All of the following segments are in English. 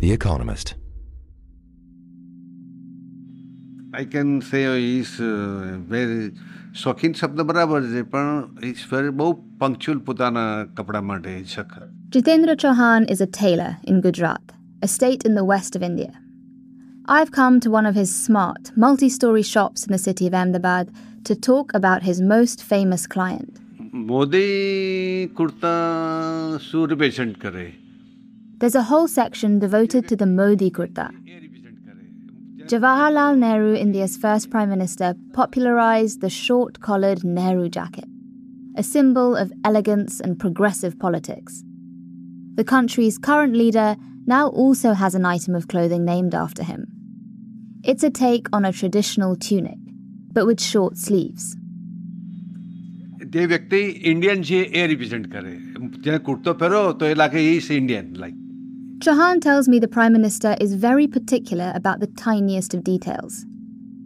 The Economist. I can say he's very shocking शब्द बराबर है पण he's very बहुत punctual પોતાના કપડા માટે સખત. Jitendra Chauhan is a tailor in Gujarat, a state in the west of India. I've come to one of his smart, multi-story shops in the city of Ahmedabad to talk about his most famous client. Modi kurta શું represent કરે? There's a whole section devoted to the Modi kurta. Jawaharlal Nehru, India's first Prime Minister, popularized the short-collared Nehru jacket, a symbol of elegance and progressive politics. The country's current leader now also has an item of clothing named after him. It's a take on a traditional tunic, but with short sleeves. જે વ્યક્તિ Indian છે એ represent કરે. જે કુર્તો પહેરો તો એ લાગે he is Indian like. Chauhan tells me the Prime Minister is very particular about the tiniest of details.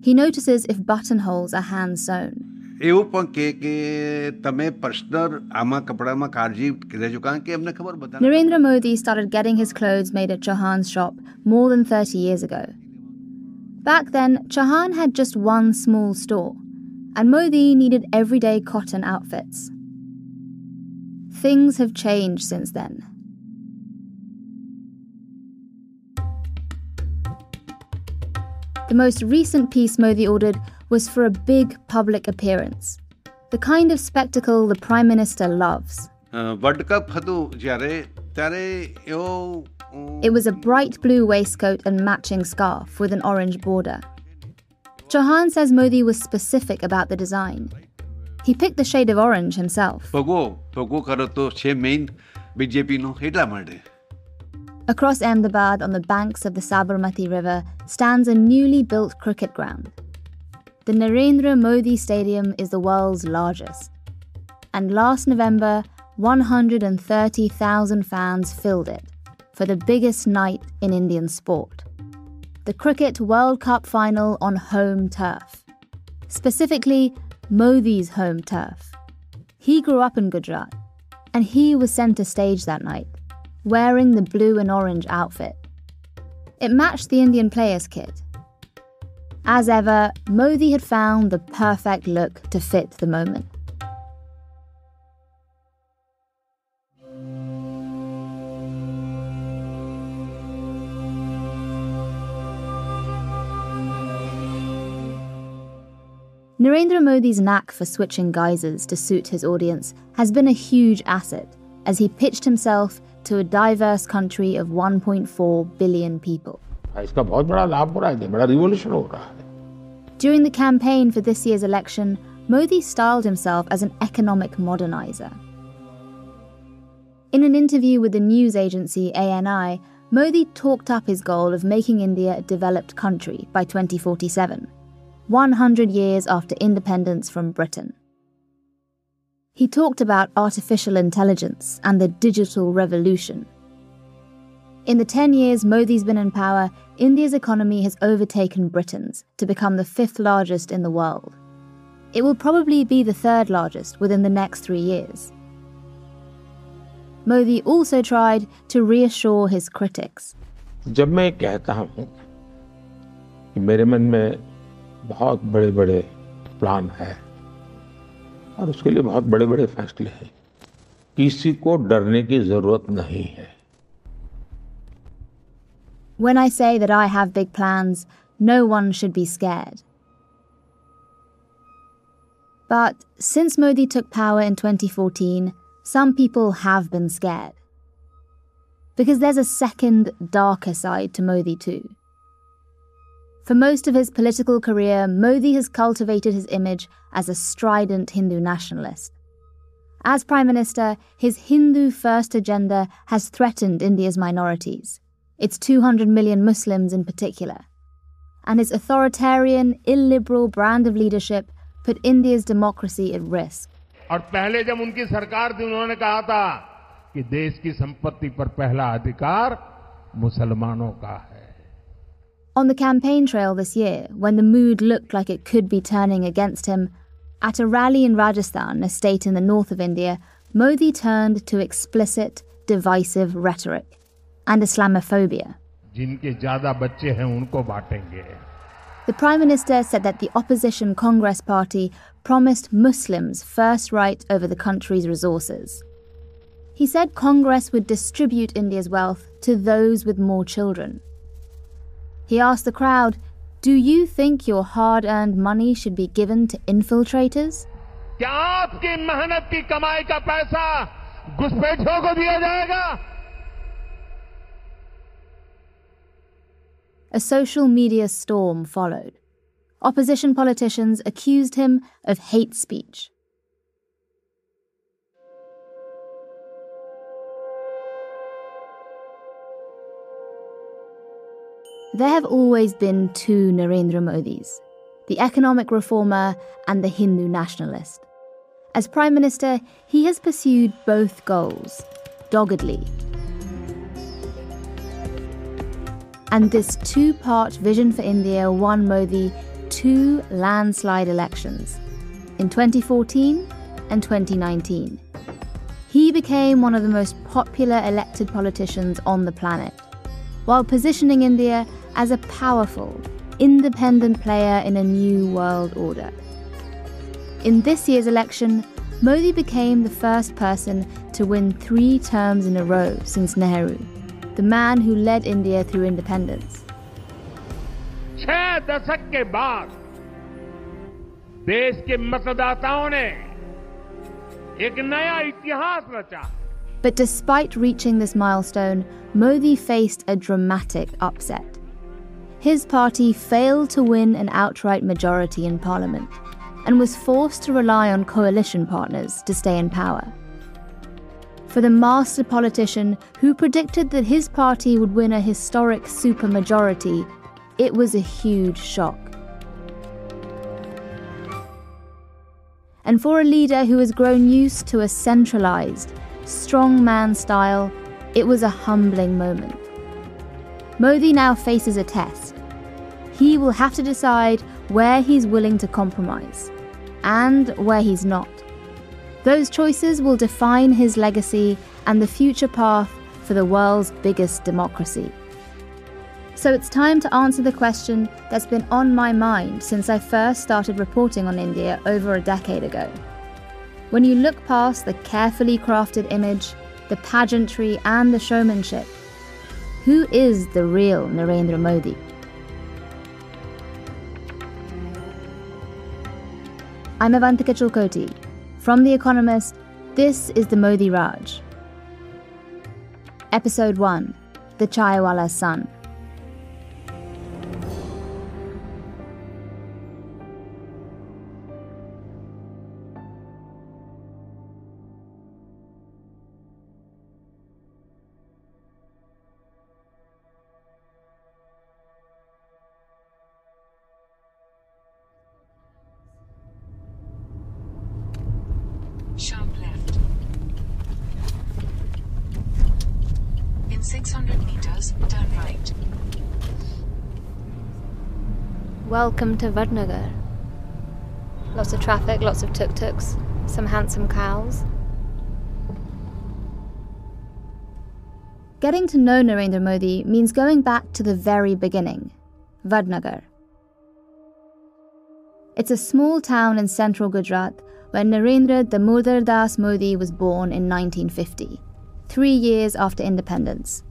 He notices if buttonholes are hand-sewn. એવું પણ કે તમે પર્સનલ આમાં કપડામાં કાળજી લેજો કારણ કે એમને ખબર બધા. Narendra Modi started getting his clothes made at Chauhan's shop more than 30 years ago. Back then, Chauhan had just one small store, and Modi needed everyday cotton outfits. Things have changed since then. The most recent piece Modi ordered was for a big public appearance, the kind of spectacle the Prime Minister loves. World cup હતું જ્યારે ત્યારે એવો It was a bright blue waistcoat and matching scarf with an orange border. Chauhan says Modi was specific about the design. He picked the shade of orange himself. ભગવો કરો તો છે main બીજેપીનો એટલા માટે. Across Ahmedabad, on the banks of the Sabarmati River, stands a newly built cricket ground. The Narendra Modi Stadium is the world's largest. And last November, 130,000 fans filled it for the biggest night in Indian sport. The Cricket World Cup final on home turf. Specifically, Modi's home turf. He grew up in Gujarat, and he was centre stage that night, wearing the blue and orange outfit. It matched the Indian players' kit. As ever, Modi had found the perfect look to fit the moment. Narendra Modi's knack for switching guises to suit his audience has been a huge asset as he pitched himself to a diverse country of 1.4 billion people. इसका बहुत बड़ा लाभ हो रहा है, बड़ा revolution हो रहा है. During the campaign for this year's election, Modi styled himself as an economic modernizer. In an interview with the news agency ANI, Modi talked up his goal of making India a developed country by 2047, 100 years after independence from Britain. He talked about artificial intelligence and the digital revolution. In the 10 years Modi's been in power, India's economy has overtaken Britain's to become the 5th largest in the world. It will probably be the 3rd largest within the next 3 years. Modi also tried to reassure his critics. जब मैं कहता हूँ कि मेरे मन में बहुत बड़े-बड़े प्लान है और उसके लिए बहुत बड़े-बड़े फैसले हैं, किसी को डरने की जरूरत नहीं है. When I say that I have big plans, no one should be scared. But since Modi took power in 2014, some people have been scared. Because there's a second, darker side to Modi too. For most of his political career, Modi has cultivated his image as a strident Hindu nationalist. As Prime Minister, his Hindu-first agenda has threatened India's minorities, its 200 million Muslims in particular. And his authoritarian, illiberal brand of leadership put India's democracy at risk. और पहले जब उनकी सरकार थी उन्होंने कहा था कि देश की संपत्ति पर पहला अधिकार मुसलमानों का है. On the campaign trail this year, when the mood looked like it could be turning against him, at a rally in Rajasthan, a state in the north of India, Modi turned to explicit, divisive rhetoric and Islamophobia. जिनके ज्यादा बच्चे हैं उनको बांटेंगे। The Prime Minister said that the opposition Congress Party promised Muslims first right over the country's resources. He said Congress would distribute India's wealth to those with more children. He asked the crowd, "Do you think your hard-earned money should be given to infiltrators?" क्या आपकी मेहनत की कमाई का पैसा घुसपैठियों को दिया जाएगा? A social media storm followed. Opposition politicians accused him of hate speech. There have always been two Narendra Modis, the economic reformer and the Hindu nationalist. As Prime Minister, he has pursued both goals, doggedly. And this two-part vision for India won Modi two landslide elections, in 2014 and 2019. He became one of the most popular elected politicians on the planet, while positioning India as a powerful, independent player in a new world order. In this year's election, Modi became the first person to win 3 terms in a row since Nehru, the man who led India through independence. 6 दशक के बाद देश के मतदाताओं ने एक नया इतिहास रचा। But despite reaching this milestone, Modi faced a dramatic upset. His party failed to win an outright majority in parliament and was forced to rely on coalition partners to stay in power. For the master politician who predicted that his party would win a historic supermajority, it was a huge shock. And for a leader who has grown used to a centralized, strongman style, it was a humbling moment. Modi now faces a test. He will have to decide where he's willing to compromise and where he's not. Those choices will define his legacy and the future path for the world's biggest democracy. So it's time to answer the question that's been on my mind since I first started reporting on India over a decade ago. When you look past the carefully crafted image, the pageantry and the showmanship, who is the real Narendra Modi? I'm Avantika Chilkoti. From The Economist, this is the Modi Raj. Episode 1, The Chaiwallah's Son. Sharp left. In 600 meters, turn right. Welcome to Vadnagar. Lots of traffic, lots of tuk-tuks, some handsome cows. Getting to know Narendra Modi means going back to the very beginning, Vadnagar. It's a small town in central Gujarat where Narendra Damodar Das Modi was born in 1950, 3 years after independence.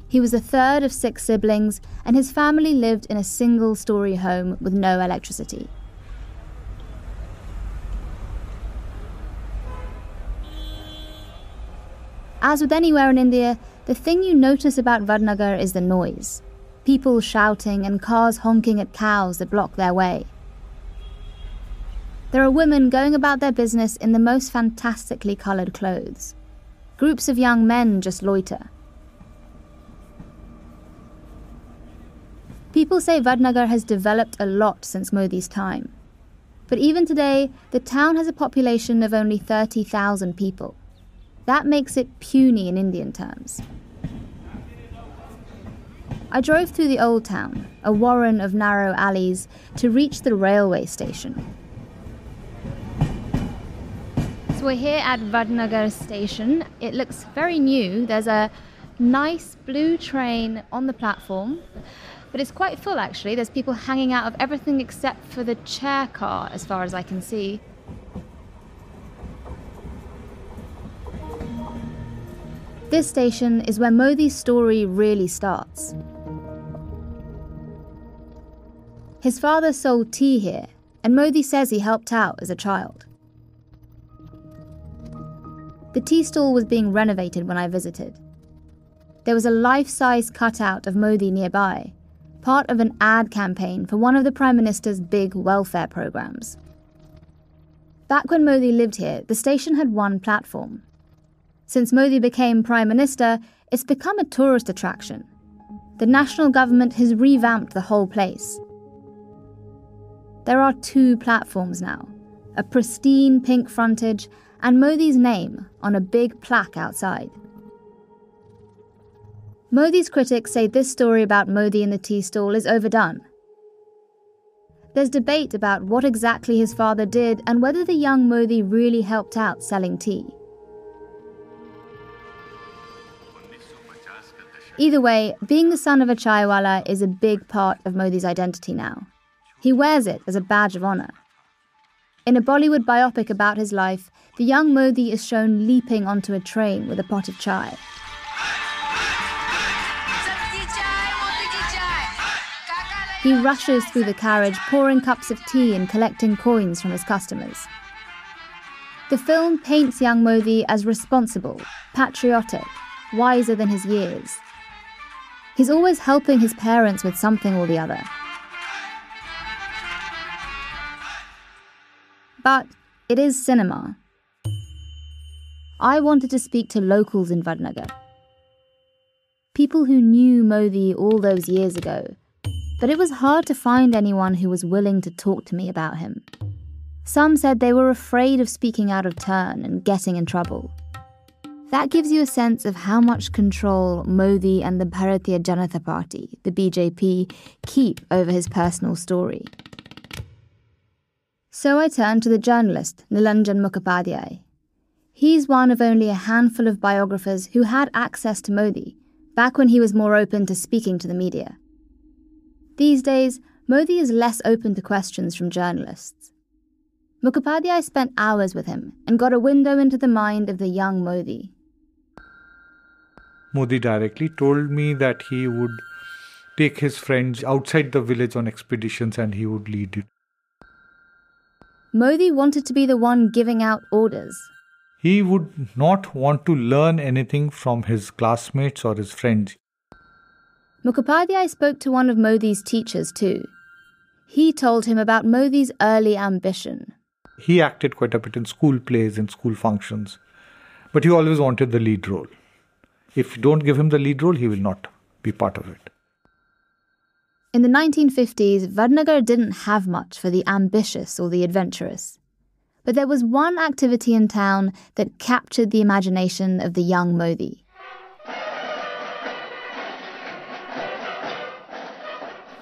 He was the third of 6 siblings, and his family lived in a single-story home with no electricity. As with anywhere in India, the thing you notice about Vadnagar is the noise. People shouting and cars honking at cows that block their way. There are women going about their business in the most fantastically coloured clothes. Groups of young men just loiter. People say Vadnagar has developed a lot since Modi's time. But even today, the town has a population of only 30,000 people. That makes it puny in Indian terms. I drove through the old town, a warren of narrow alleys, to reach the railway station. So we're here at Vadnagar station. It looks very new. There's a nice blue train on the platform, but it's quite full actually. There's people hanging out of everything except for the chair car, as far as I can see. This station is where Modi's story really starts. His father sold tea here, and Modi says he helped out as a child. The tea stall was being renovated when I visited. There was a life-size cutout of Modi nearby, part of an ad campaign for one of the Prime Minister's big welfare programs. Back when Modi lived here, the station had one platform. Since Modi became Prime Minister, it's become a tourist attraction. The national government has revamped the whole place. There are 2 platforms now, a pristine pink frontage and Modi's name on a big plaque outside. Modi's critics say this story about Modi in the tea stall is overdone. There's debate about what exactly his father did and whether the young Modi really helped out selling tea. Either way, being the son of a chaiwallah is a big part of Modi's identity now. He wears it as a badge of honour. In a Bollywood biopic about his life, the young Modi is shown leaping onto a train with a pot of chai. He rushes through the carriage, pouring cups of tea and collecting coins from his customers. The film paints young Modi as responsible, patriotic, wiser than his years. He's always helping his parents with something or the other. But it is cinema. I wanted to speak to locals in Vadnagar. People who knew Modi all those years ago, but it was hard to find anyone who was willing to talk to me about him. Some said they were afraid of speaking out of turn and getting in trouble. That gives you a sense of how much control Modi and the Bharatiya Janata Party, the BJP, keep over his personal story. So I turned to the journalist, Nilanjan Mukhopadhyay. He's one of only a handful of biographers who had access to Modi, back when he was more open to speaking to the media. These days, Modi is less open to questions from journalists. Mukhopadhyay spent hours with him and got a window into the mind of the young Modi. Modi directly told me that he would take his friends outside the village on expeditions and he would lead it. Modi wanted to be the one giving out orders. He would not want to learn anything from his classmates or his friends. Mukhopadhyay spoke to one of Modi's teachers too. He told him about Modi's early ambition. He acted quite a bit in school plays and school functions, but he always wanted the lead role. If you don't give him the lead role, he will not be part of it. In the 1950s, Vadnagar didn't have much for the ambitious or the adventurous. But there was one activity in town that captured the imagination of the young Modi.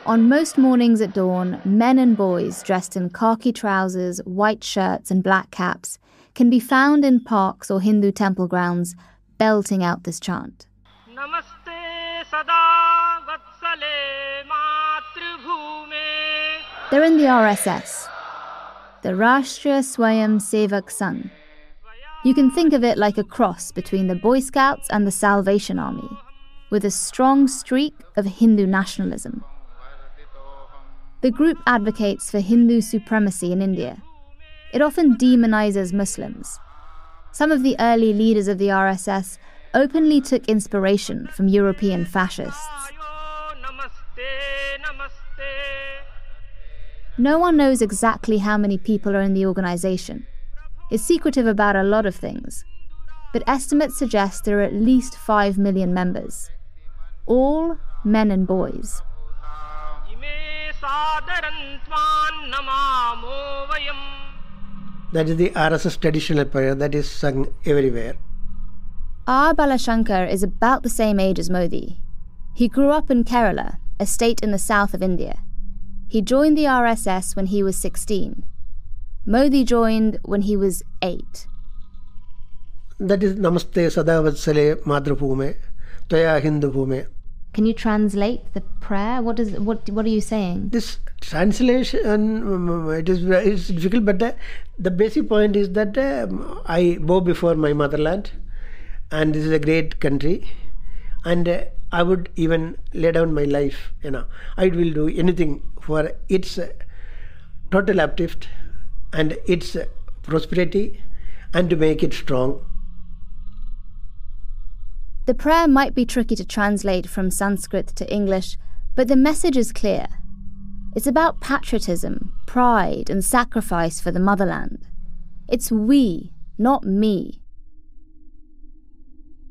On most mornings at dawn, men and boys dressed in khaki trousers, white shirts and black caps can be found in parks or Hindu temple grounds belting out this chant. They're in the RSS, the Rashtriya Swayam Sevak Sangh. You can think of it like a cross between the Boy Scouts and the Salvation Army, with a strong streak of Hindu nationalism. The group advocates for Hindu supremacy in India. It often demonizes Muslims. Some of the early leaders of the RSS openly took inspiration from European fascists. No one knows exactly how many people are in the organization. It's secretive about a lot of things, but estimates suggest there are at least 5 million members, all men and boys. That is the RSS traditional prayer that is sung everywhere. R. Balashankar is about the same age as Modi. He grew up in Kerala, a state in the south of India. He joined the RSS when he was 16. Modi joined when he was 8. That is Namaste Sada Vatsale Madhrabhume. Toya Hindu Bhume. Can you translate the prayer? What are you saying? This translation, it's difficult, but the basic point is that I bow before my motherland, and this is a great country, and I would even lay down my life. I will do anything for its total uplift and its prosperity, and to make it strong. The prayer might be tricky to translate from Sanskrit to English, but the message is clear. It's about patriotism, pride, and sacrifice for the motherland. It's we, not me.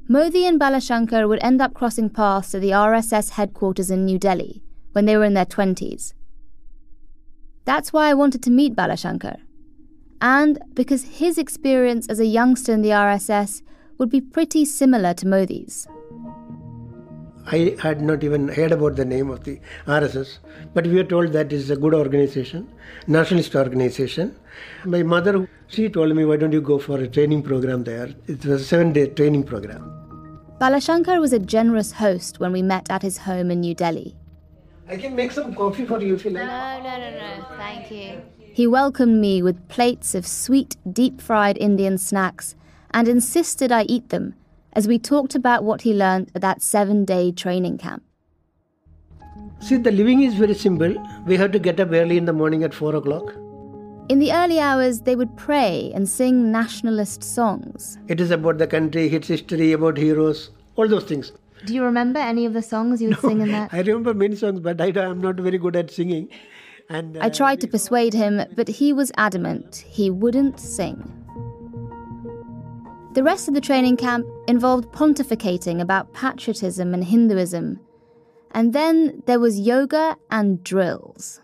Modi and Balashankar would end up crossing paths at the RSS headquarters in New Delhi when they were in their 20s. That's why I wanted to meet Balashankar. And because his experience as a youngster in the RSS would be pretty similar to Modi's. I had not even heard about the name of the RSS, but we were told that it is a good organization, nationalist organization. My mother, she told me, why don't you go for a training program there? It was a 7-day training program. Balashankar was a generous host when we met at his home in New Delhi. I can make some coffee for you if you like. No, thank you. He welcomed me with plates of sweet, deep-fried Indian snacks and insisted I eat them as we talked about what he learned at that 7-day training camp. See, the living is very simple. We have to get up early in the morning at 4 o'clock. In the early hours, they would pray and sing nationalist songs. It is about the country, its history, about heroes, all those things. Do you remember any of the songs you would sing in that? I remember many songs, but I'm not very good at singing. And I tried to persuade him, but he was adamant he wouldn't sing. The rest of the training camp involved pontificating about patriotism and Hinduism. And then there was yoga and drills.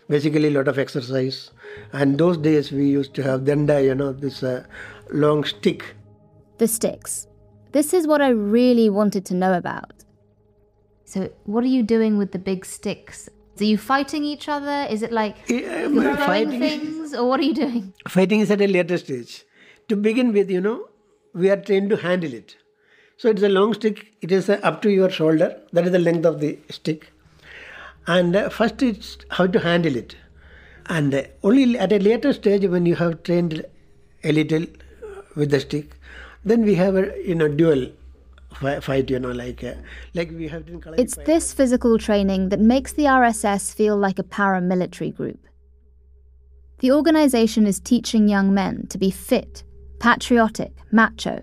Basically a lot of exercise. And those days we used to have danda, this long stick. The sticks. This is what I really wanted to know about. So what are you doing with the big sticks? Are you fighting each other? Is it like you're throwing things? Or what are you doing? Fighting is at a later stage. To begin with, we are trained to handle it. So it's a long stick. It is up to your shoulder. That is the length of the stick. And first it's how to handle it. And only at a later stage when you have trained a little with the stick, then we have a dual fight, like we have in Kalari. It's this physical training that makes the RSS feel like a paramilitary group. The organization is teaching young men to be fit, patriotic, macho,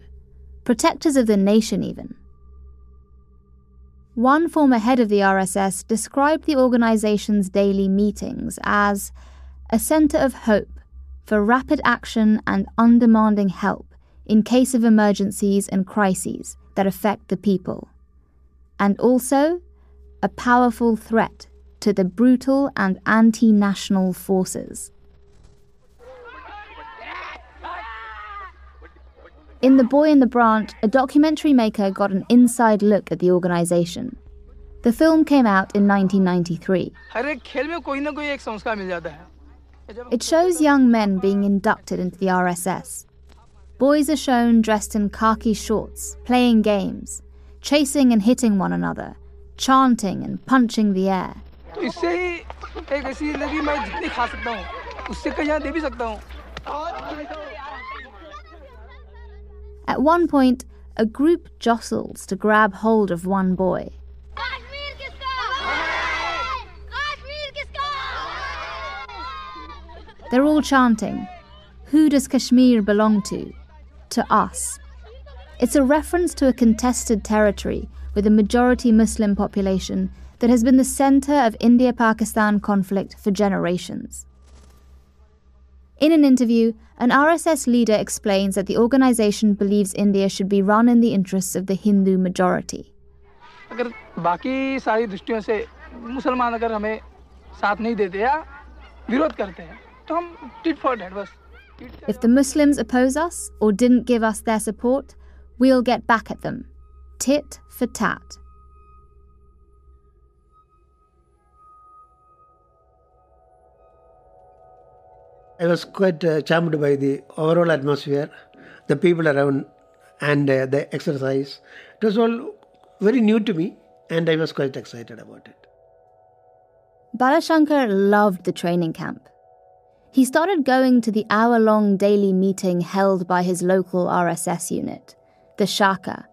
protectors of the nation even. One former head of the RSS described the organization's daily meetings as a center of hope for rapid action and undemanding help in case of emergencies and crises that affect the people, and also a powerful threat to the brutal and anti-national forces. In The Boy in the Branch, a documentary maker got an inside look at the organization. The film came out in 1993. It shows young men being inducted into the RSS. Boys are shown dressed in khaki shorts, playing games, chasing and hitting one another, chanting and punching the air. At one point, a group jostles to grab hold of one boy. They're all chanting, "Who does Kashmir belong to? To us." It's a reference to a contested territory with a majority Muslim population that has been the center of India-Pakistan conflict for generations. In an interview, an RSS leader explains that the organization believes India should be run in the interests of the Hindu majority. अगर बाकी सारी दृष्टियों से मुसलमान अगर हमें साथ नहीं देते या विरोध करते हैं तो हम tit for tat बस. If the Muslims oppose us or didn't give us their support, we'll get back at them. Tit for tat. I was quite charmed by the overall atmosphere, the people around, and the exercise. It was all very new to me, and I was quite excited about it. Balashankar loved the training camp. He started going to the hour-long daily meeting held by his local RSS unit, the Shaka,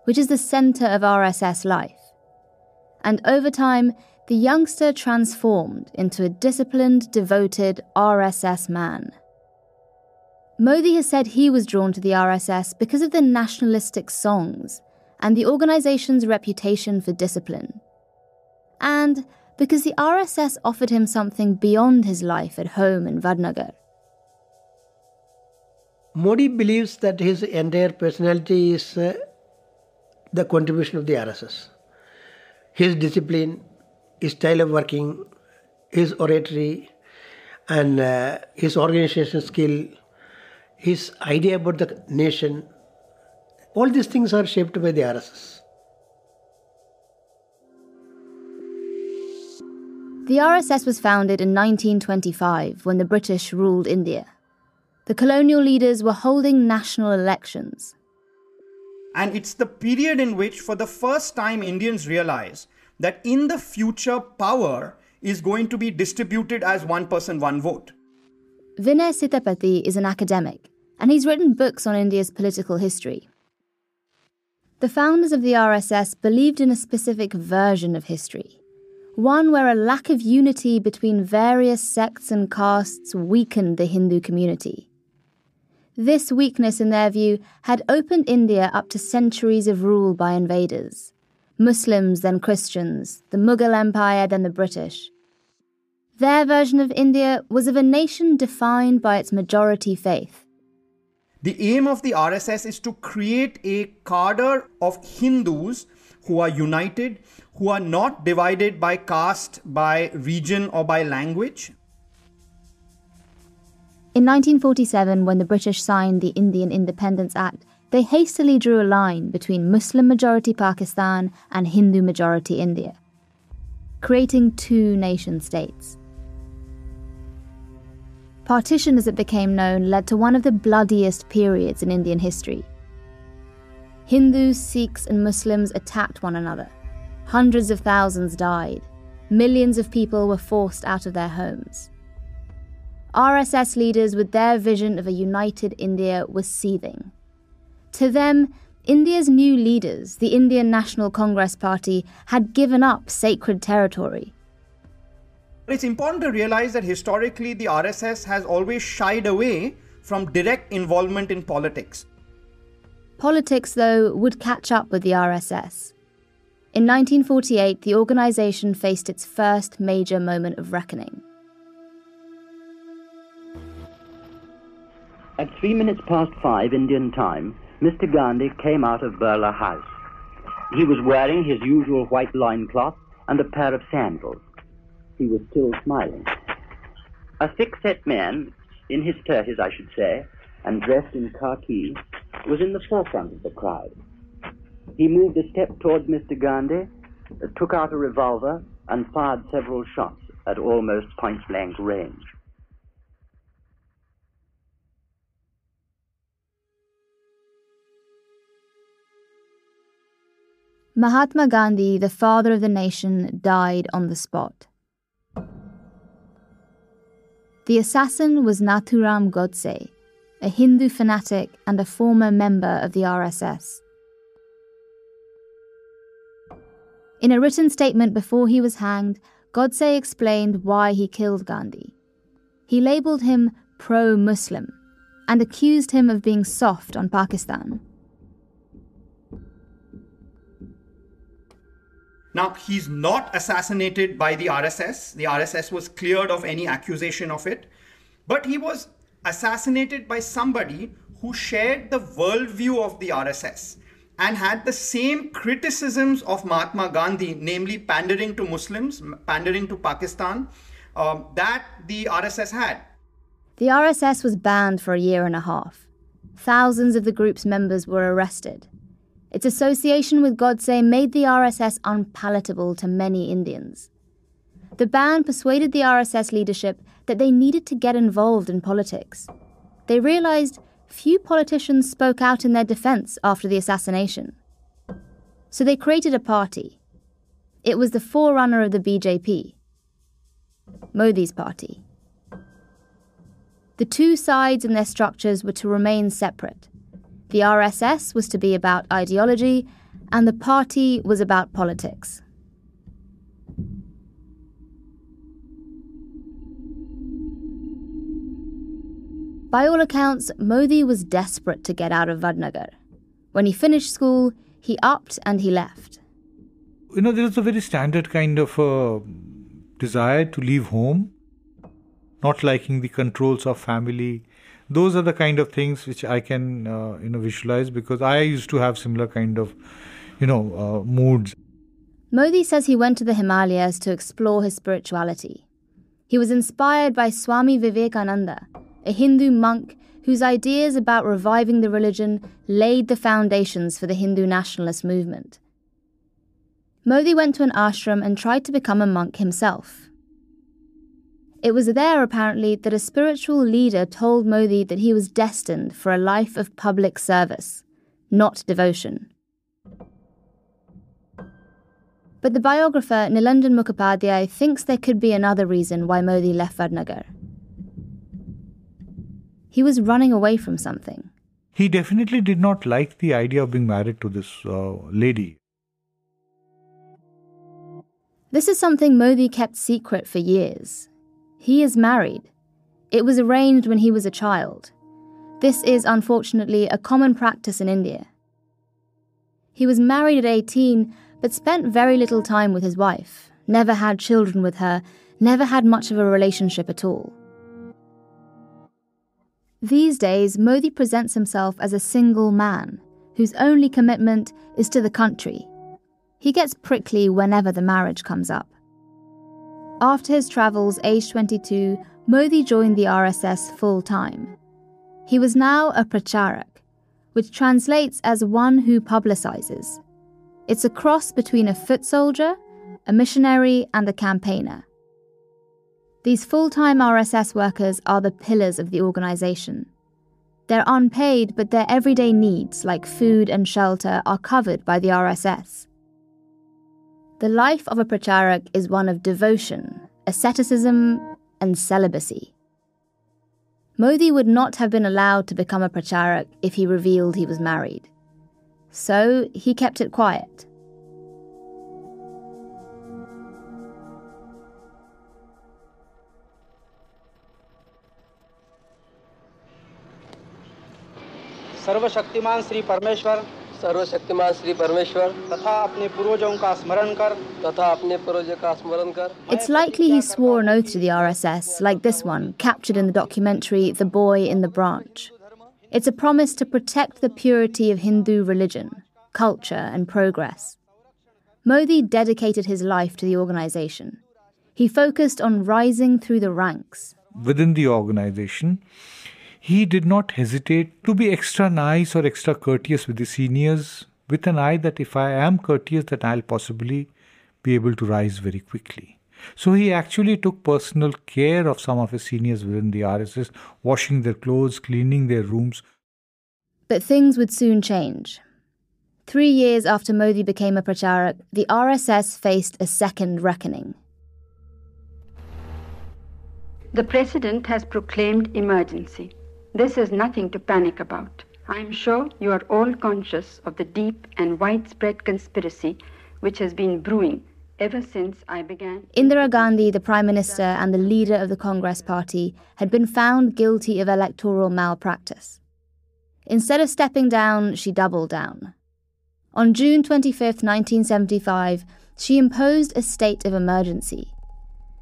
which is the centre of RSS life. And over time, the youngster transformed into a disciplined, devoted RSS man. Modi has said he was drawn to the RSS because of the nationalistic songs and the organisation's reputation for discipline. And because the RSS offered him something beyond his life at home in Vadnagar. Modi believes that his entire personality is the contribution of the RSS. His discipline, his style of working, his oratory, and his organization skill, his idea about the nation, all these things are shaped by the RSS. The RSS was founded in 1925 when the British ruled India. The colonial leaders were holding national elections. And it's the period in which, for the first time, Indians realize that in the future, power is going to be distributed as one person, one vote. Vinay Sitapati is an academic, and he's written books on India's political history. The founders of the RSS believed in a specific version of history, one where a lack of unity between various sects and castes weakened the Hindu community. This weakness, in their view, had opened India up to centuries of rule by invaders. Muslims, then Christians, the Mughal Empire, then the British. Their version of India was of a nation defined by its majority faith. The aim of the RSS is to create a cadre of Hindus who are united, who are not divided by caste, by region, or by language. In 1947, when the British signed the Indian Independence Act, they hastily drew a line between Muslim-majority Pakistan and Hindu-majority India, creating two nation-states. Partition, as it became known, led to one of the bloodiest periods in Indian history. Hindus, Sikhs, and Muslims attacked one another. Hundreds of thousands died. Millions of people were forced out of their homes. RSS leaders, with their vision of a united India, were seething. To them, India's new leaders, the Indian National Congress Party, had given up sacred territory. It's important to realize that historically the RSS has always shied away from direct involvement in politics. Politics, though, would catch up with the RSS. In 1948, the organisation faced its first major moment of reckoning. At 5:03 Indian time, Mr. Gandhi came out of Birla House. He was wearing his usual white loincloth and a pair of sandals. He was still smiling. A thick-set man, in his 30s I should say, and dressed in khaki, was in the forefront of the crowd. He moved a step towards Mr. Gandhi, took out a revolver, and fired several shots at almost point-blank range. Mahatma Gandhi, the father of the nation, died on the spot. The assassin was Nathuram Godse, a Hindu fanatic and a former member of the RSS. In a written statement before he was hanged, Godse explained why he killed Gandhi. He labelled him pro-Muslim and accused him of being soft on Pakistan. Now, he's not assassinated by the RSS. The RSS was cleared of any accusation of it. But he was assassinated by somebody who shared the worldview of the RSS and had the same criticisms of Mahatma Gandhi, namely pandering to Muslims, pandering to Pakistan, that the RSS had. The RSS was banned for a year and a half. Thousands of the group's members were arrested. Its association with Godse made the RSS unpalatable to many Indians. The ban persuaded the RSS leadership that they needed to get involved in politics. They realized few politicians spoke out in their defense after the assassination. So they created a party. It was the forerunner of the BJP, Modi's party. The two sides and their structures were to remain separate. The RSS was to be about ideology, and the party was about politics. By all accounts, Modi was desperate to get out of Vadnagar. When he finished school, he upped and he left. There is a very standard kind of desire to leave home, not liking the controls of family. Those are the kind of things which I can visualize, because I used to have similar kind of moods. Modi says he went to the Himalayas to explore his spirituality. He was inspired by Swami Vivekananda, a Hindu monk whose ideas about reviving the religion laid the foundations for the Hindu nationalist movement. Modi went to an ashram and tried to become a monk himself. It was there, apparently, that a spiritual leader told Modi that he was destined for a life of public service, not devotion. But the biographer Nilanjan Mukhopadhyay thinks there could be another reason why Modi left Vadnagar. He was running away from something. He definitely did not like the idea of being married to this lady. This is something Modi kept secret for years. He is married. It was arranged when he was a child. This is, unfortunately, a common practice in India. He was married at 18, but spent very little time with his wife, never had children with her, never had much of a relationship at all. These days, Modi presents himself as a single man, whose only commitment is to the country. He gets prickly whenever the marriage comes up. After his travels, aged 22, Modi joined the RSS full-time. He was now a pracharak, which translates as one who publicizes. It's a cross between a foot soldier, a missionary, and a campaigner. These full-time RSS workers are the pillars of the organization. They're unpaid, but their everyday needs, like food and shelter, are covered by the RSS. The life of a pracharak is one of devotion, asceticism, and celibacy. Modi would not have been allowed to become a pracharak if he revealed he was married. So he kept it quiet. सर्वशक्तिमान श्री परमेश्वर तथा अपने पूर्वजों का स्मरण कर It's likely he swore an oath to the RSS, like this one, captured in the documentary The Boy in the Branch. It's a promise to protect the purity of Hindu religion, culture, and progress. Modi dedicated his life to the organization. He focused on rising through the ranks. Within the organization, he did not hesitate to be extra nice or extra courteous with the seniors, with an eye that if I am courteous, that I'll possibly be able to rise very quickly. So he actually took personal care of some of his seniors within the RSS, washing their clothes, cleaning their rooms. But things would soon change. 3 years after Modi became a pracharak, the RSS faced a second reckoning. The President has proclaimed emergency. This is nothing to panic about. I am sure you are all conscious of the deep and widespread conspiracy which has been brewing ever since I began. Indira Gandhi, the Prime Minister and the leader of the Congress Party, had been found guilty of electoral malpractice. Instead of stepping down, she doubled down. On June 25, 1975, she imposed a state of emergency.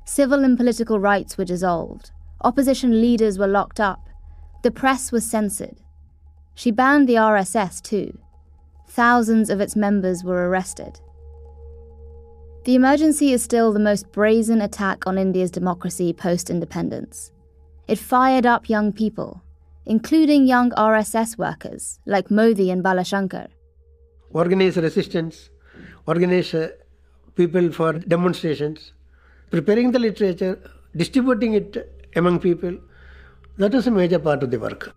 Civil and political rights were dissolved. Opposition leaders were locked up. The press was censored. She banned the RSS too. Thousands of its members were arrested. The emergency is still the most brazen attack on India's democracy post-independence. It fired up young people, including young RSS workers like Modi and Balashankar. Organize resistance, organize people for demonstrations, preparing the literature, distributing it among people. That was a major part of the work.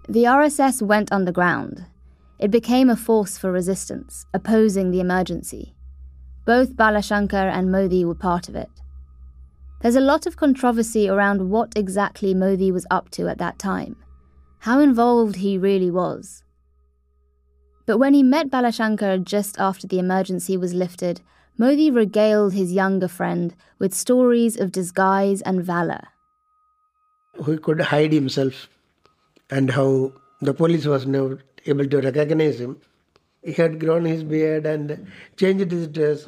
The RSS went underground. It became a force for resistance, opposing the emergency. Both Balashankar and Modi were part of it. There's a lot of controversy around what exactly Modi was up to at that time, how involved he really was. But when he met Balashankar just after the emergency was lifted, Modi regaled his younger friend with stories of disguise and valor. He could hide himself and how the police was never able to recognize him. He had grown his beard and changed his dress.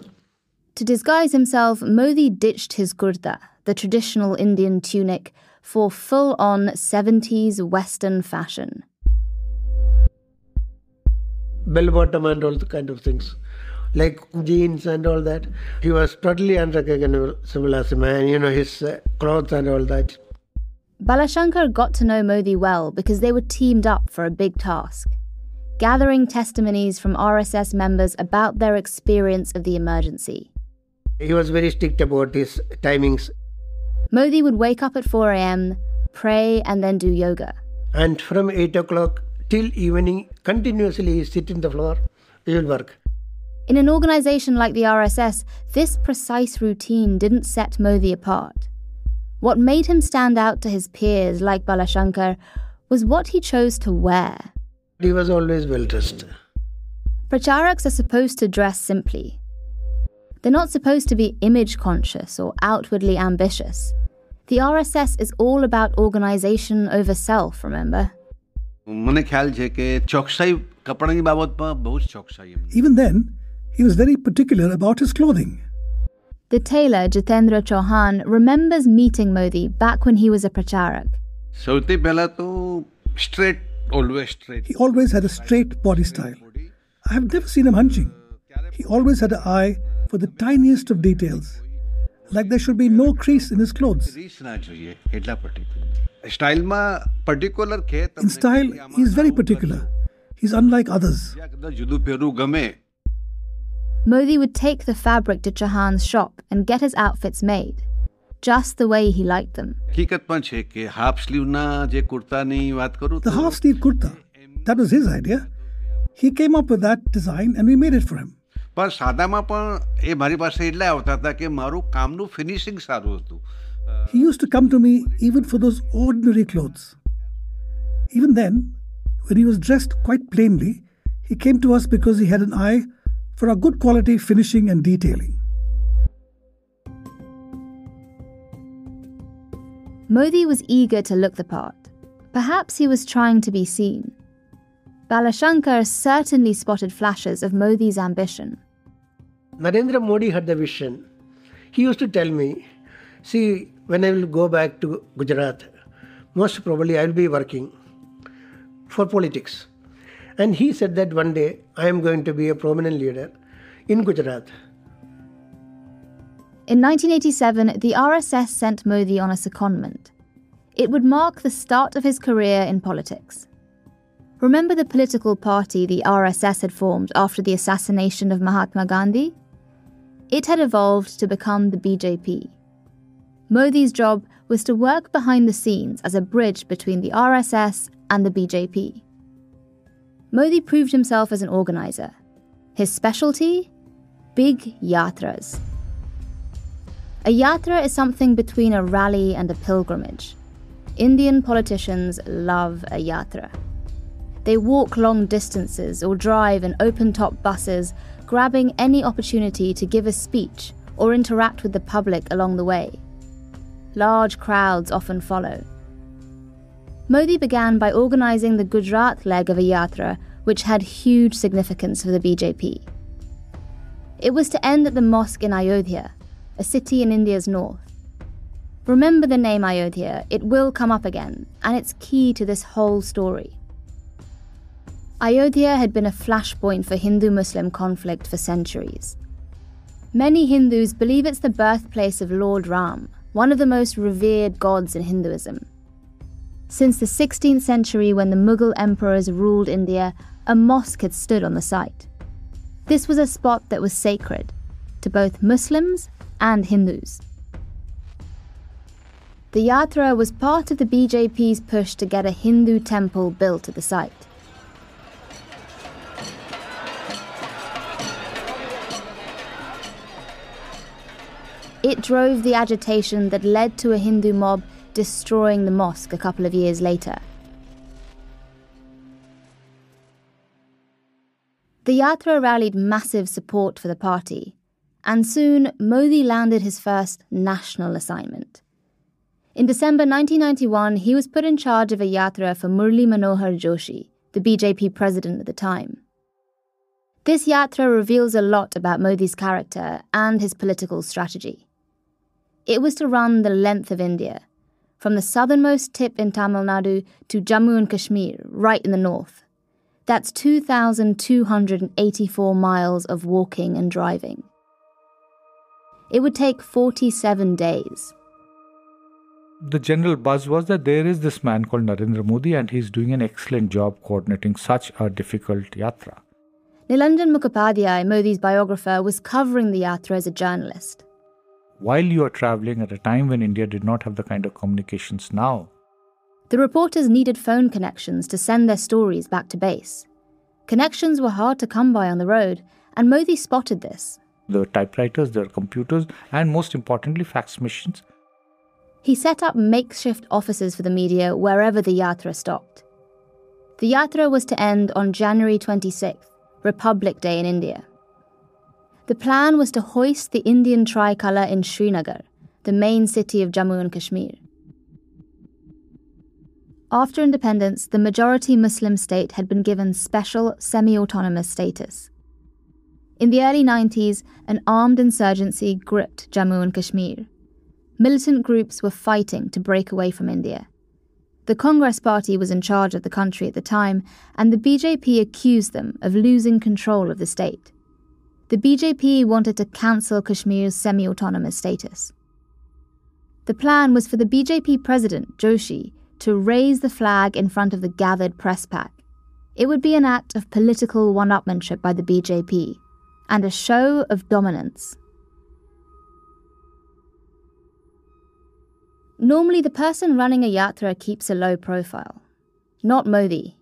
To disguise himself, Modi ditched his kurta, the traditional Indian tunic, for full-on 70s Western fashion. Bell-bottom and all the kind of things, like jeans and all that. He was totally unrecognizable as a man, his clothes and all that. Balashankar got to know Modi well because they were teamed up for a big task, gathering testimonies from RSS members about their experience of the emergency. He was very strict about his timings. Modi would wake up at 4 a.m., pray and then do yoga. And from 8 o'clock till evening, continuously he sit in the floor, he will work. In an organisation like the RSS, this precise routine didn't set Modi apart. What made him stand out to his peers like Balashankar was what he chose to wear. He was always well dressed. Pracharaks are supposed to dress simply. They're not supposed to be image conscious or outwardly ambitious. The RSS is all about organisation over self, remember? મને ખ્યાલ છે કે ચોકસાઈ કપડાની બાબતમાં બહુ જ ચોકસાઈ. Even then, he was very particular about his clothing. The tailor Jitendra Chauhan remembers meeting Modi back when he was a pracharak. સૌથી પહેલા તો straight, always straight. He always had a straight body style. I have never seen him hunching. He always had an eye for the tiniest of details, like there should be no crease in his clothes. In style, he is very particular. He's unlike others. Modi would take the fabric to Chauhan's shop and get his outfits made, just the way he liked them. The half-sleeve kurta, that was his idea. He came up with that design and we made it for him. પણ સાદામાં પણ એ મારી પાસે એટલે આવતા હતા કે મારું કામનું ફિનિશિંગ સારું હતું. He used to come to me even for those ordinary clothes. Even then, when he was dressed quite plainly, he came to us because he had an eye for our good quality finishing and detailing. Modi was eager to look the part. Perhaps he was trying to be seen. Balashankar certainly spotted flashes of Modi's ambition. Narendra Modi had the vision. He used to tell me, see, when I will go back to Gujarat, most probably I will be working for politics. And he said that one day I am going to be a prominent leader in Gujarat. In 1987, the RSS sent Modi on a secondment. It would mark the start of his career in politics. Remember the political party the RSS had formed after the assassination of Mahatma Gandhi? It had evolved to become the BJP. Modi's job was to work behind the scenes as a bridge between the RSS and the BJP. Modi proved himself as an organizer. His specialty? Big yatras. A yatra is something between a rally and a pilgrimage. Indian politicians love a yatra. They walk long distances or drive in open-top buses, grabbing any opportunity to give a speech or interact with the public along the way. Large crowds often follow. Modi began by organising the Gujarat leg of a yatra, which had huge significance for the BJP. It was to end at the mosque in Ayodhya, a city in India's north. Remember the name Ayodhya, it will come up again, and it's key to this whole story. Ayodhya had been a flashpoint for Hindu-Muslim conflict for centuries. Many Hindus believe it's the birthplace of Lord Ram, one of the most revered gods in Hinduism. Since the 16th century, when the Mughal emperors ruled India, a mosque had stood on the site. This was a spot that was sacred to both Muslims and Hindus. The yatra was part of the BJP's push to get a Hindu temple built at the site. It drove the agitation that led to a Hindu mob destroying the mosque a couple of years later. The Yatra rallied massive support for the party, and soon Modi landed his first national assignment. In December 1991, he was put in charge of a Yatra for Murli Manohar Joshi, the BJP president at the time. This Yatra reveals a lot about Modi's character and his political strategy. It was to run the length of India, from the southernmost tip in Tamil Nadu to Jammu and Kashmir, right in the north. That's 2,284 miles of walking and driving. It would take 47 days. The general buzz was that there is this man called Narendra Modi and he's doing an excellent job coordinating such a difficult yatra. Nilanjan Mukhopadhyay, Modi's biographer, was covering the yatra as a journalist. While you are travelling at a time when India did not have the kind of communications now, the reporters needed phone connections to send their stories back to base. Connections were hard to come by on the road, and Modi spotted this. There were typewriters, there were computers, and most importantly, fax machines. He set up makeshift offices for the media wherever the yatra stopped. The yatra was to end on January 26th, Republic Day in India. The plan was to hoist the Indian tricolour in Srinagar, the main city of Jammu and Kashmir. After independence, the majority Muslim state had been given special semi-autonomous status. In the early 90s, an armed insurgency gripped Jammu and Kashmir. Militant groups were fighting to break away from India. The Congress Party was in charge of the country at the time, and the BJP accused them of losing control of the state. The BJP wanted to cancel Kashmir's semi-autonomous status. The plan was for the BJP president, Joshi, to raise the flag in front of the gathered press pack. It would be an act of political one-upmanship by the BJP, and a show of dominance. Normally, the person running a yatra keeps a low profile. Not Modi.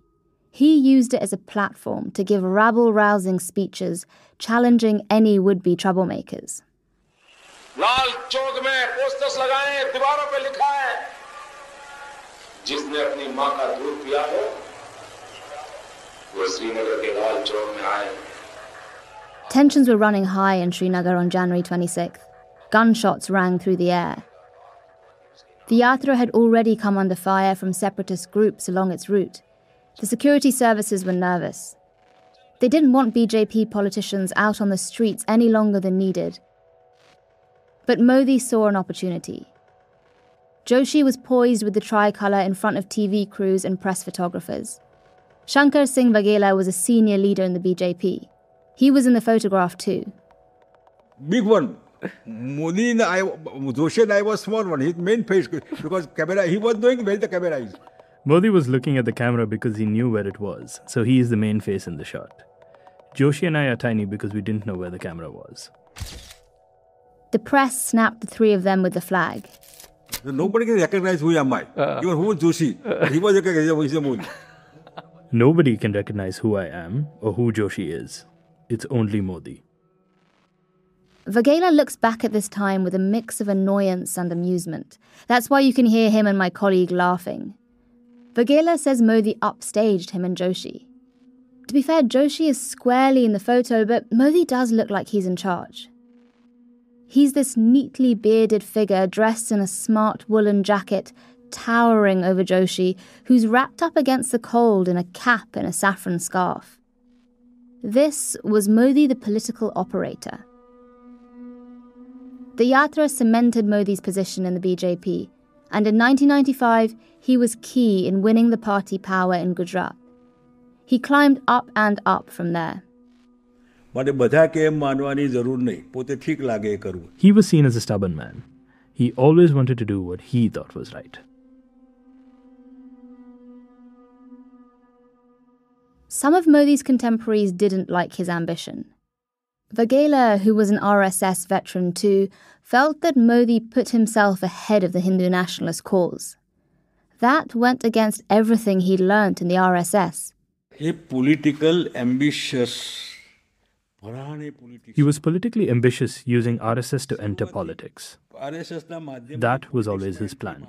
He used it as a platform to give rabble-rousing speeches challenging any would-be troublemakers. Lal Chowk में posters लगाए, दीवारों पे लिखा है, जिसने अपनी मां का दूध पिया हो, वो श्रीनगर के लाल चौक में आए. Tensions were running high in Srinagar on January 26th. Gunshots rang through the air. The yatra had already come under fire from separatist groups along its route. The security services were nervous. They didn't want BJP politicians out on the streets any longer than needed. But Modi saw an opportunity. Joshi was poised with the tricolour in front of TV crews and press photographers. Shankar Singh Vaghela was a senior leader in the BJP. He was in the photograph too. Big one. Modi and Joshi and I was small one. His main face, because camera, he was knowing where the camera is. Modi was looking at the camera because he knew where it was, so he is the main face in the shot. Joshi and I are tiny because we didn't know where the camera was. The press snapped the three of them with the flag. Nobody can recognize who am I. Even who was Joshi. He was recognized as Modi. Nobody can recognize who I am or who Joshi is. It's only Modi. Vaghela looks back at this time with a mix of annoyance and amusement. That's why you can hear him and my colleague laughing. Vaghela says Modi upstaged him and Joshi. To be fair, Joshi is squarely in the photo, but Modi does look like he's in charge. He's this neatly bearded figure dressed in a smart woolen jacket, towering over Joshi, who's wrapped up against the cold in a cap and a saffron scarf. This was Modi the political operator. The yatra cemented Modi's position in the BJP, and in 1995, he was key in winning the party power in Gujarat. He climbed up and up from there. He was seen as a stubborn man. He always wanted to do what he thought was right. Some of Modi's contemporaries didn't like his ambition. Vaghela, who was an RSS veteran too, felt that Modi put himself ahead of the Hindu nationalist cause. That went against everything he'd learnt in the RSS. A political, ambitious He was politically ambitious, using RSS to enter politics. That was always his plan.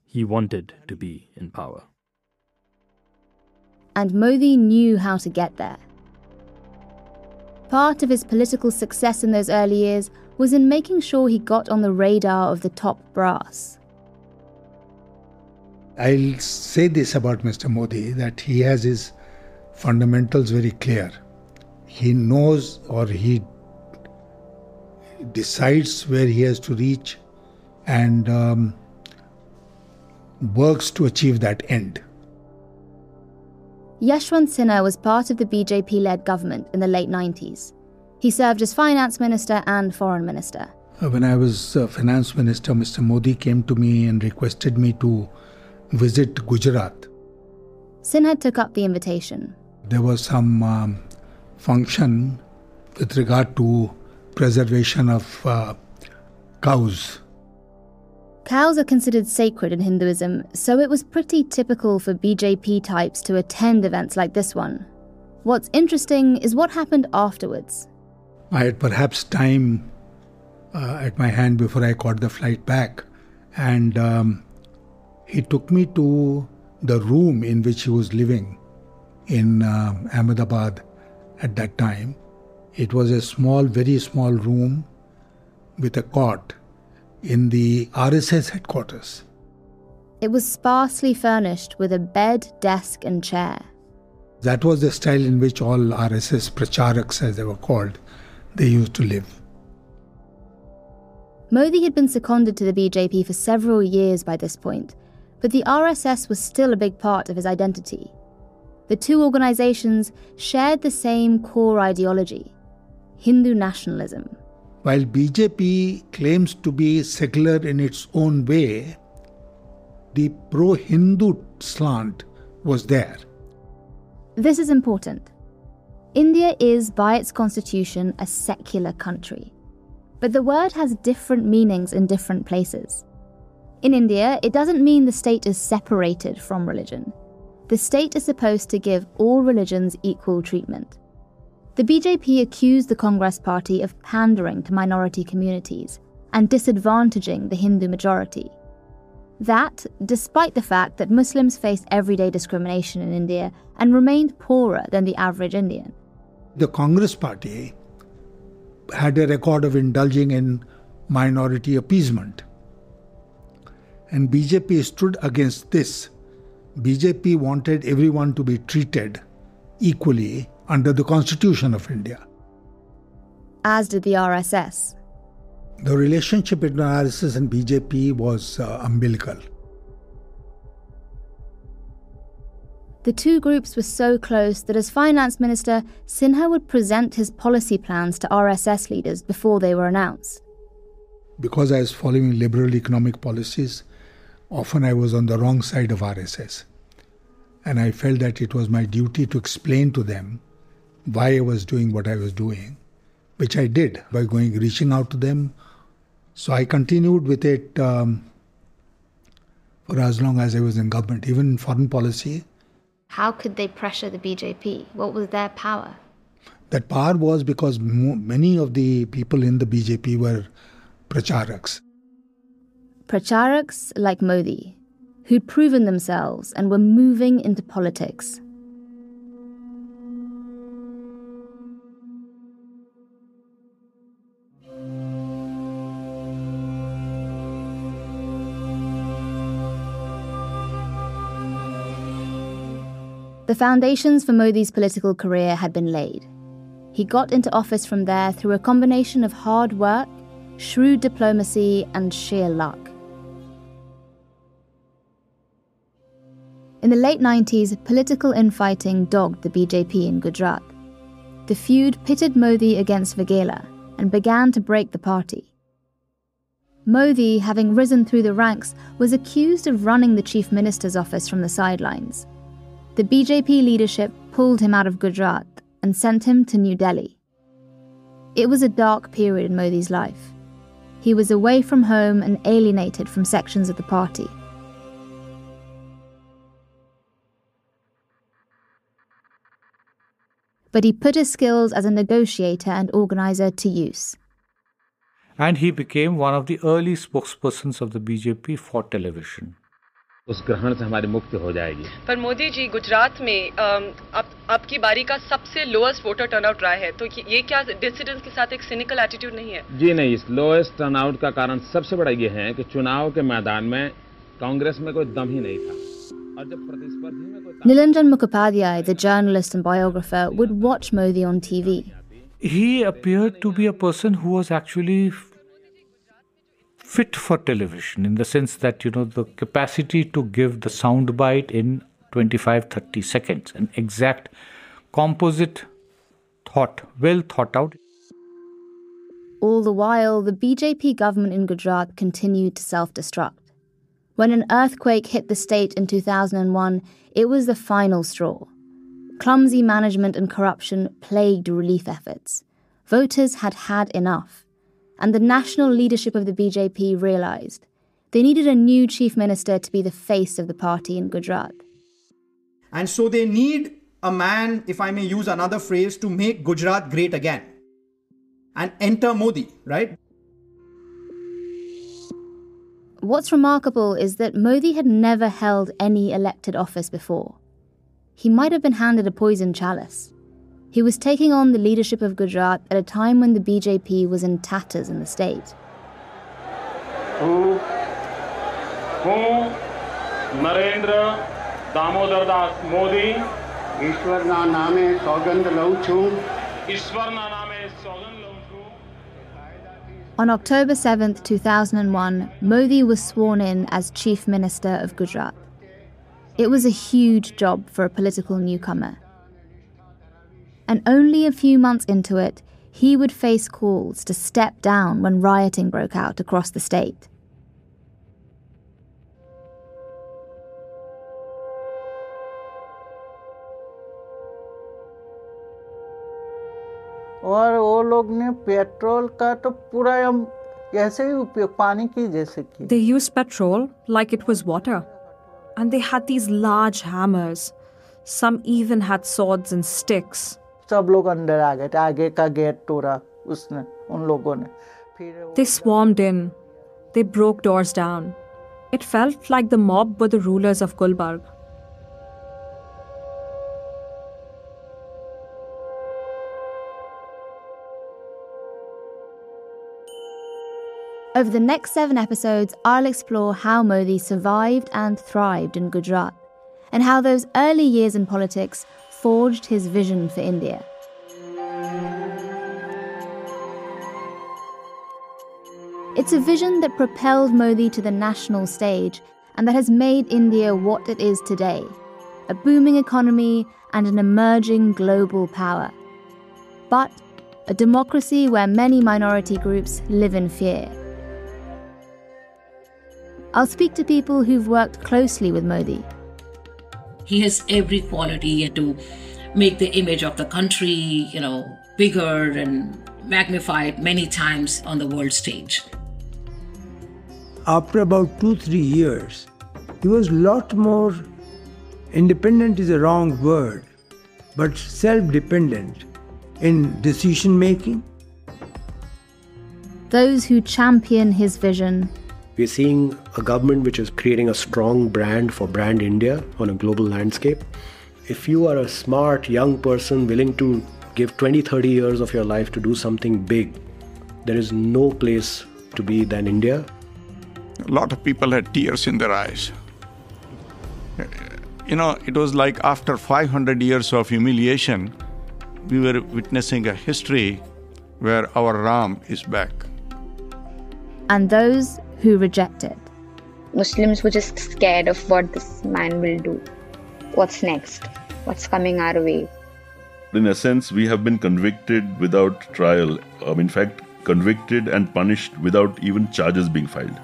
He wanted to be in power. And Modi knew how to get there. Part of his political success in those early years was in making sure he got on the radar of the top brass. I'll say this about Mr. Modi, that he has his fundamentals very clear. He knows, or he decides where he has to reach and works to achieve that end. Yashwant Sinha was part of the BJP-led government in the late 90s. He served as finance minister and foreign minister. When I was finance minister, Mr. Modi came to me and requested me to visit Gujarat. Sinha took up the invitation. There was some function with regard to preservation of cows. Cows are considered sacred in Hinduism, so it was pretty typical for BJP types to attend events like this one. What's interesting is what happened afterwards. I had perhaps time at my hand before I caught the flight back, and he took me to the room in which he was living in Ahmedabad at that time. It was a small, very small room with a cot in the RSS headquarters. It was sparsely furnished with a bed, desk and chair. That was the style in which all RSS pracharaks, as they were called, they used to live. Modi had been seconded to the BJP for several years by this point, but the RSS was still a big part of his identity. The two organizations shared the same core ideology: Hindu nationalism. While BJP claims to be secular in its own way, the pro-Hindu slant was there. This is important. India is, by its constitution, a secular country. But the word has different meanings in different places. In India, it doesn't mean the state is separated from religion. The state is supposed to give all religions equal treatment. The BJP accused the Congress Party of pandering to minority communities and disadvantaging the Hindu majority. That, despite the fact that Muslims faced everyday discrimination in India and remained poorer than the average Indian. The Congress Party had a record of indulging in minority appeasement. And BJP stood against this. BJP wanted everyone to be treated equally under the Constitution of India. As did the RSS. The relationship between RSS and BJP was umbilical. The two groups were so close that as finance minister, Sinha would present his policy plans to RSS leaders before they were announced. Because I was following liberal economic policies, often I was on the wrong side of RSS. And I felt that it was my duty to explain to them why I was doing what I was doing, which I did by reaching out to them. So I continued with it for as long as I was in government, even in foreign policy. How could they pressure the BJP? What was their power? That power was because many of the people in the BJP were pracharaks. Pracharaks like Modi, who'd proven themselves and were moving into politics. The foundations for Modi's political career had been laid. He got into office from there through a combination of hard work, shrewd diplomacy, and sheer luck. In the late 90s, political infighting dogged the BJP in Gujarat. The feud pitted Modi against Vaghela and began to break the party. Modi, having risen through the ranks, was accused of running the chief minister's office from the sidelines. The BJP leadership pulled him out of Gujarat and sent him to New Delhi. It was a dark period in Modi's life. He was away from home and alienated from sections of the party. But but he put his skills as a negotiator and organizer to use. And he became one of the early spokespersons of the BJP for television. उस ग्रहण से हमारी मुक्ति हो जाएगी। पर मोदी जी, गुजरात में अब की बारी का सबसे लोएस्ट वोटर टर्नआउट रहा है, तो ये क्या डिसिडेंट्स के साथ एक सिनिकल एटीट्यूड नहीं है? जी नहीं, इस लोएस्ट टर्नआउट का कारण सबसे बड़ा ये है कि चुनाव के मैदान में कांग्रेस में कोई दम ही नहीं था। और जब प्रतिस्पर्धी में कोई Nilanjan Mukhopadhyay, the journalist and biographer, would watch Modi on TV. He appeared to be a person who was actually fit for television, in the sense that, the capacity to give the soundbite in 25-30 seconds, an exact composite thought, well thought out. All the while, the BJP government in Gujarat continued to self-destruct. When an earthquake hit the state in 2001, it was the final straw. Clumsy management and corruption plagued relief efforts. Voters had had enough. And the national leadership of the BJP realised they needed a new chief minister to be the face of the party in Gujarat. And so they need a man, if I may use another phrase, to make Gujarat great again. And enter Modi, right? What's remarkable is that Modi had never held any elected office before. He might have been handed a poisoned chalice. He was taking on the leadership of Gujarat at a time when the BJP was in tatters in the state. Narendra Damodar Modi, Ishwar na naame saugand lou chu. Ishwar na naame saugand lou chu. On October 7th, 2001, Modi was sworn in as Chief Minister of Gujarat. It was a huge job for a political newcomer. And only a few months into it, he would face calls to step down when rioting broke out across the state. और वो लोग ने petrol का तो पूरा हम ऐसे ही उपयोग पानी की जैसे की. They used petrol like it was water. And they had these large hammers. Some even had swords and sticks. सब लोग अंदर आ गए, आगे का गेट तोड़ा उसने, उन लोगों ने. They swarmed in. They broke doors down. It felt like the mob were the rulers of Gulbarg. Over the next 7 episodes, I'll explore how Modi survived and thrived in Gujarat, and how those early years in politics forged his vision for India. It's a vision that propelled Modi to the national stage and that has made India what it is today, a booming economy and an emerging global power. But a democracy where many minority groups live in fear. I'll speak to people who've worked closely with Modi. He has every quality to make the image of the country, bigger and magnified many times on the world stage. After about 2-3 years, he was a lot more independent is a wrong word, but self-dependent in decision making. Those who champion his vision. We're seeing a government which is creating a strong brand for brand India on a global landscape. If you are a smart young person willing to give 20-30 years of your life to do something big, there is no place to be than India. A lot of people had tears in their eyes. It was like after 500 years of humiliation, we were witnessing a history where our Ram is back. And those who reject it. Muslims were just scared of what this man will do. What's next? What's coming our way? In essence, we have been convicted without trial. In fact, convicted and punished without even charges being filed.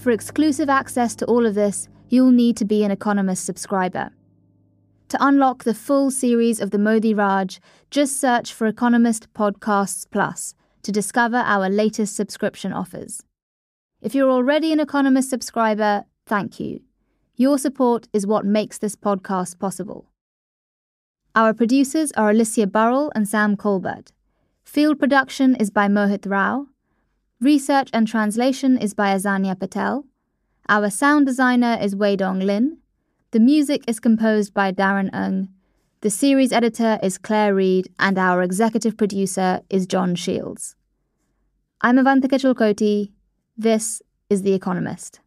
For exclusive access to all of this, you'll need to be an Economist subscriber. To unlock the full series of the Modi Raj, just search for Economist Podcasts Plus to discover our latest subscription offers. If you're already an Economist subscriber, thank you. Your support is what makes this podcast possible. Our producers are Alicia Burrell and Sam Colbert. Field production is by Mohit Rao. Research and translation is by Azania Patel. Our sound designer is Weidong Lin. The music is composed by Darren Ng. The series editor is Claire Reed, and our executive producer is John Shields. I'm Avantika Chilkoti. This is The Economist.